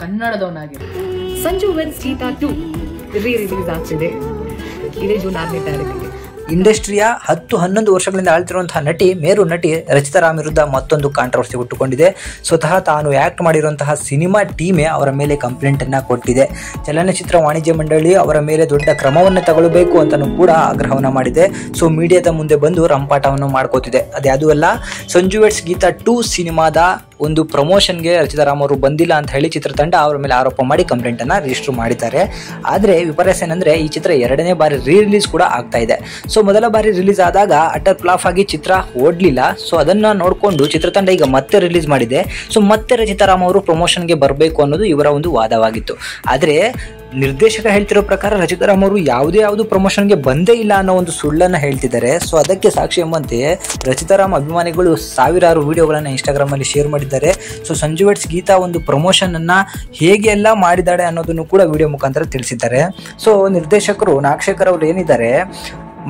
ಕನ್ನಡದವನಾಗಿರು. Sanju ವೆನ್ಸ್ Geetha 2 release ಆಗ್ತಿದೆ ಇದೇ June 6ನೇ ತಾರೀಕಿಗೆ. ಇಂಡಸ್ಟ್ರಿಯ 10-11 ವರ್ಷಗಳಿಂದ ಆಳ್ತಿರುವಂತಹ ನಟಿ ಮೇರು ನಟಿ ರಚಿತಾ ರಾಮ್ ವಿರುದ್ಧ ಮತ್ತೊಂದು ಕಾಂಟ್ರವರ್ಸಿ ಹುಟ್ಟುಕೊಂಡಿದೆ. ಸ್ವತಃ ತಾನು ಆಕ್ಟ್ ಮಾಡಿರುವಂತಹ ಸಿನಿಮಾ ಟೀಮೇ ಅವರ ಮೇಲೆ ಕಂಪ್ಲೇಂಟ್ ಅನ್ನ ಕೊಟ್ಟಿದೆ. ಚಲನಚಿತ್ರ ವಾಣಿಜ್ಯ ಮಂಡಳಿ ಅವರ ಮೇಲೆ ದೊಡ್ಡ ಕ್ರಮವನ್ನು ತಗೊಳ್ಳಬೇಕು ಅಂತಲೂ ಕೂಡ ಆಗ್ರಹವನ್ನು ಮಾಡಿದೆ. ಸೊ ಮೀಡಿಯಾದ ಮುಂದೆ ಬಂದು ರಂಪಾಟವನ್ನು ಮಾಡ್ಕೋತಿದೆ. ಅದ್ಯಾವುದೂ ಅಲ್ಲ, ಸಂಜು ವೆಟ್ಸ್ ಗೀತಾ 2 ಸಿನಿಮಾದ ಒಂದು ಪ್ರಮೋಷನ್ಗೆ ರಚಿತಾ ರಾಮ್ ಅವರು ಬಂದಿಲ್ಲ ಅಂತ ಹೇಳಿ ಚಿತ್ರತಂಡ ಅವರ ಮೇಲೆ ಆರೋಪ ಮಾಡಿ ಕಂಪ್ಲೇಂಟ್ ಅನ್ನ ರಿಜಿಸ್ಟರ್ ಮಾಡಿದ್ದಾರೆ. ಆದರೆ ವಿಪರ್ಯಾಸ ಏನಂದ್ರೆ ಈ ಚಿತ್ರ 2ನೇ ಬಾರಿ ರಿಲೀಸ್ ಕೂಡ ಆಗ್ತಾ ಇದೆ. ಸೊ ಮೊದಲ ಬಾರಿ ರಿಲೀಸ್ ಆದಾಗ ಅಟರ್ ಫ್ಲಾಪ್ ಆಗಿ ಚಿತ್ರ ಓಡ್ಲಿಲ್ಲ. ಸೊ ಅದನ್ನ ನೋಡಿಕೊಂಡು ಚಿತ್ರತಂಡ ಈಗ ಮತ್ತೆ ರಿಲೀಸ್ ಮಾಡಿದೆ. ಸೊ ಮತ್ತೆ ರಚಿತಾ ರಾಮ್ ಅವರು ಪ್ರಮೋಷನ್ಗೆ ಬರಬೇಕು ಅನ್ನೋದು ಇವರ ಒಂದು ವಾದವಾಗಿತ್ತು. ಆದರೆ ನಿರ್ದೇಶಕ ಹೇಳ್ತಿರೋ ಪ್ರಕಾರ ರಚಿತಾ ರಾಮ್ ಅವರು ಯಾವುದು ಪ್ರಮೋಷನ್ಗೆ ಬಂದೇ ಇಲ್ಲ ಅನ್ನೋ ಒಂದು ಸುಳ್ಳನ್ನ ಹೇಳ್ತಿದ್ದಾರೆ. ಸೊ ಅದಕ್ಕೆ ಸಾಕ್ಷಿ ಎಂಬಂತೆ ರಚಿತಾ ರಾಮ್ ಅಭಿಮಾನಿಗಳು ಸಾವಿರಾರು ವಿಡಿಯೋಗಳನ್ನ ಇನ್ಸ್ಟಾಗ್ರಾಮ್ ಅಲ್ಲಿ ಶೇರ್ ಮಾಡಿದ್ದಾರೆ. ಸೊ ಸಂಜು ವೆಟ್ಸ್ ಗೀತಾ ಒಂದು ಪ್ರಮೋಷನ್ ಅನ್ನ ಹೇಗೆ ಎಲ್ಲ ಮಾಡಿದ್ದಾಳೆ ಅನ್ನೋದನ್ನು ಕೂಡ ವಿಡಿಯೋ ಮುಖಾಂತರ ತಿಳಿಸಿದ್ದಾರೆ. ಸೊ ನಿರ್ದೇಶಕರು ನಾಗಶೇಖರ್ ಅವರು ಏನಿದ್ದಾರೆ,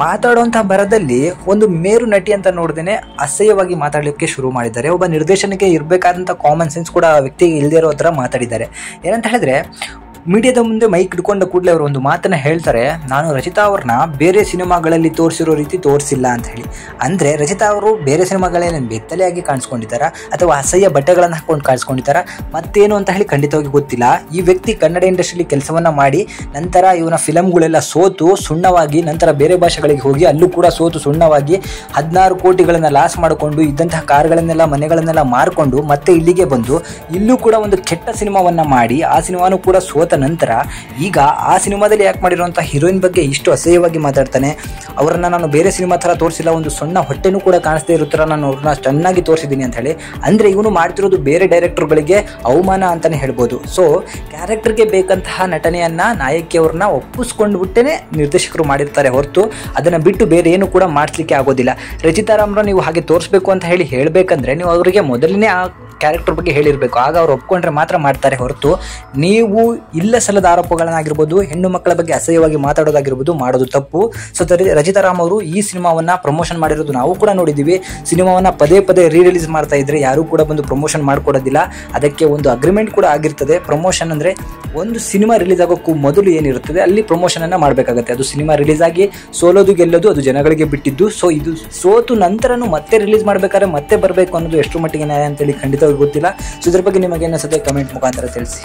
ಮಾತಾಡುವಂತಹ ಬರದಲ್ಲಿ ಒಂದು ಮೇರು ನಟಿ ಅಂತ ನೋಡ್ದೇನೆ ಅಸಹ್ಯವಾಗಿ ಮಾತಾಡಲಿಕ್ಕೆ ಶುರು ಮಾಡಿದ್ದಾರೆ. ಒಬ್ಬ ನಿರ್ದೇಶನಕ್ಕೆ ಇರಬೇಕಾದಂಥ ಕಾಮನ್ ಸೆನ್ಸ್ ಕೂಡ ಆ ವ್ಯಕ್ತಿಗೆ ಇಲ್ಲದೆ ಇರೋ ಥರ ಮಾತಾಡಿದ್ದಾರೆ. ಏನಂತ ಹೇಳಿದ್ರೆ, ಮೀಡಿಯಾದ ಮುಂದೆ ಮೈಕ್ ಹಿಡ್ಕೊಂಡ ಕೂಡಲೇ ಅವರು ಒಂದು ಮಾತನ್ನ ಹೇಳ್ತಾರೆ, ನಾನು ರಚಿತಾ ಅವ್ರನ್ನ ಬೇರೆ ಸಿನಿಮಾಗಳಲ್ಲಿ ತೋರಿಸಿರೋ ರೀತಿ ತೋರಿಸಿಲ್ಲ ಅಂತ ಹೇಳಿ. ಅಂದರೆ ರಚಿತಾ ಅವರು ಬೇರೆ ಸಿನಿಮಾಗಳೇನು ಬೆತ್ತಲೆಯಾಗಿ ಕಾಣಿಸ್ಕೊಂಡಿದ್ದಾರಾ ಅಥವಾ ಅಸಹ್ಯ ಬಟ್ಟೆಗಳನ್ನು ಹಾಕೊಂಡು ಕಾಣಿಸ್ಕೊಂಡಿದ್ದಾರಾ ಮತ್ತೇನು ಅಂತ ಹೇಳಿ ಖಂಡಿತವಾಗಿ ಗೊತ್ತಿಲ್ಲ. ಈ ವ್ಯಕ್ತಿ ಕನ್ನಡ ಇಂಡಸ್ಟ್ರಿಯಲ್ಲಿ ಕೆಲಸವನ್ನ ಮಾಡಿ ನಂತರ ಇವನ ಫಿಲಮ್ಗಳೆಲ್ಲ ಸೋತು ಸುಣ್ಣವಾಗಿ ನಂತರ ಬೇರೆ ಭಾಷೆಗಳಿಗೆ ಹೋಗಿ ಅಲ್ಲೂ ಕೂಡ ಸೋತು ಸುಣ್ಣವಾಗಿ 16 ಕೋಟಿಗಳನ್ನು ಲಾಸ್ ಮಾಡಿಕೊಂಡು ಇದ್ದಂತಹ ಕಾರ್ಗಳನ್ನೆಲ್ಲ ಮನೆಗಳನ್ನೆಲ್ಲ ಮಾರ್ಕೊಂಡು ಮತ್ತೆ ಇಲ್ಲಿಗೆ ಬಂದು ಇಲ್ಲೂ ಕೂಡ ಒಂದು ಕೆಟ್ಟ ಸಿನಿಮಾವನ್ನ ಮಾಡಿ ಆ ಸಿನಿಮಾನು ಕೂಡ ಸೋತ ನಂತರ ಈಗ ಆ ಸಿನಿಮಾದಲ್ಲಿ ಯಾಕೆ ಮಾಡಿರುವಂತಹ ಹೀರೋಯಿನ್ ಬಗ್ಗೆ ಇಷ್ಟು ಅಸಹ್ಯವಾಗಿ ಮಾತಾಡ್ತಾನೆ. ಅವರನ್ನ ನಾನು ಬೇರೆ ಸಿನಿಮಾ ತರ ತೋರಿಸಿಲ್ಲ, ಒಂದು ಸಣ್ಣ ಹೊಟ್ಟೆನೂ ಕೂಡ ಕಾಣಿಸ್ತಾ ಇರುತ್ತರ ನಾನು ಅವ್ರನ್ನ ಚೆನ್ನಾಗಿ ತೋರಿಸಿದ್ದೀನಿ ಅಂತ ಹೇಳಿ. ಅಂದ್ರೆ ಇವನು ಮಾಡ್ತಿರೋದು ಬೇರೆ ಡೈರೆಕ್ಟರ್ಗಳಿಗೆ ಅವಮಾನ ಅಂತಾನೆ ಹೇಳ್ಬೋದು. ಸೊ ಕ್ಯಾರೆಕ್ಟರ್ಗೆ ಬೇಕಂತಹ ನಟನೆಯನ್ನ ನಾಯಕಿಯವ್ರನ್ನ ಒಪ್ಪಿಸ್ಕೊಂಡು ಬಿಟ್ಟೇನೆ ನಿರ್ದೇಶಕರು ಮಾಡಿರ್ತಾರೆ ಹೊರತು ಅದನ್ನ ಬಿಟ್ಟು ಬೇರೆ ಏನು ಕೂಡ ಮಾಡಿಸ್ಲಿಕ್ಕೆ ಆಗೋದಿಲ್ಲ. ರಚಿತಾ ರಾಮ್ರ ನೀವು ಹಾಗೆ ತೋರಿಸ್ಬೇಕು ಅಂತ ಹೇಳಿ ಹೇಳ್ಬೇಕಂದ್ರೆ ನೀವು ಅವರಿಗೆ ಮೊದಲನೇ ಆ ಕ್ಯಾರೆಕ್ಟರ್ ಬಗ್ಗೆ ಹೇಳಿರಬೇಕು. ಆಗ ಅವ್ರು ಒಪ್ಕೊಂಡ್ರೆ ಮಾತ್ರ ಮಾಡ್ತಾರೆ ಹೊರತು ನೀವು ಇಲ್ಲ ಸಲ್ಲದ ಆರೋಪಗಳನ್ನಾಗಿರ್ಬೋದು, ಹೆಣ್ಣು ಮಕ್ಕಳ ಬಗ್ಗೆ ಅಸಹ್ಯವಾಗಿ ಮಾತಾಡೋದಾಗಿರ್ಬೋದು ಮಾಡೋದು ತಪ್ಪು. ಸೊ ರಚಿತಾ ರಾಮ್ ಅವರು ಈ ಸಿನಿಮಾವನ್ನ ಪ್ರಮೋಷನ್ ಮಾಡಿರೋದು ನಾವು ಕೂಡ ನೋಡಿದ್ದೀವಿ. ಸಿನಿಮಾವನ್ನ ಪದೇ ಪದೇ ರಿಲೀಸ್ ಮಾಡ್ತಾ ಇದ್ರೆ ಯಾರು ಕೂಡ ಬಂದು ಪ್ರಮೋಷನ್ ಮಾಡ್ಕೊಡೋದಿಲ್ಲ. ಅದಕ್ಕೆ ಒಂದು ಅಗ್ರಿಮೆಂಟ್ ಕೂಡ ಆಗಿರ್ತದೆ. ಪ್ರಮೋಷನ್ ಅಂದ್ರೆ ಒಂದು ಸಿನಿಮಾ ರಿಲೀಸ್ ಆಗೋಕ್ಕೂ ಮೊದಲು ಏನಿರುತ್ತದೆ ಅಲ್ಲಿ ಪ್ರಮೋಷನ್ ಅನ್ನ ಮಾಡಬೇಕಾಗುತ್ತೆ. ಅದು ಸಿನಿಮಾ ರಿಲೀಸ್ ಆಗಿ ಸೋಲೋದು ಗೆಲ್ಲೋದು ಅದು ಜನಗಳಿಗೆ ಬಿಟ್ಟಿದ್ದು. ಸೊ ಇದು ಸೋತು ನಂತರನು ಮತ್ತೆ ರಿಲೀಸ್ ಮಾಡ್ಬೇಕಾದ್ರೆ ಮತ್ತೆ ಬರಬೇಕು ಅನ್ನೋದು ಎಷ್ಟು ಮಟ್ಟಿಗೆ ನ್ಯಾಯ ಅಂತೇಳಿ ಖಂಡಿತವಾಗಿ ಗೊತ್ತಿಲ್ಲ. ಸೊ ಇದ್ರ ಬಗ್ಗೆ ನಿಮಗೆ ಏನಿಸುತ್ತೆ ಕಮೆಂಟ್ ಮುಖಾಂತರ ತಿಳಿಸಿ.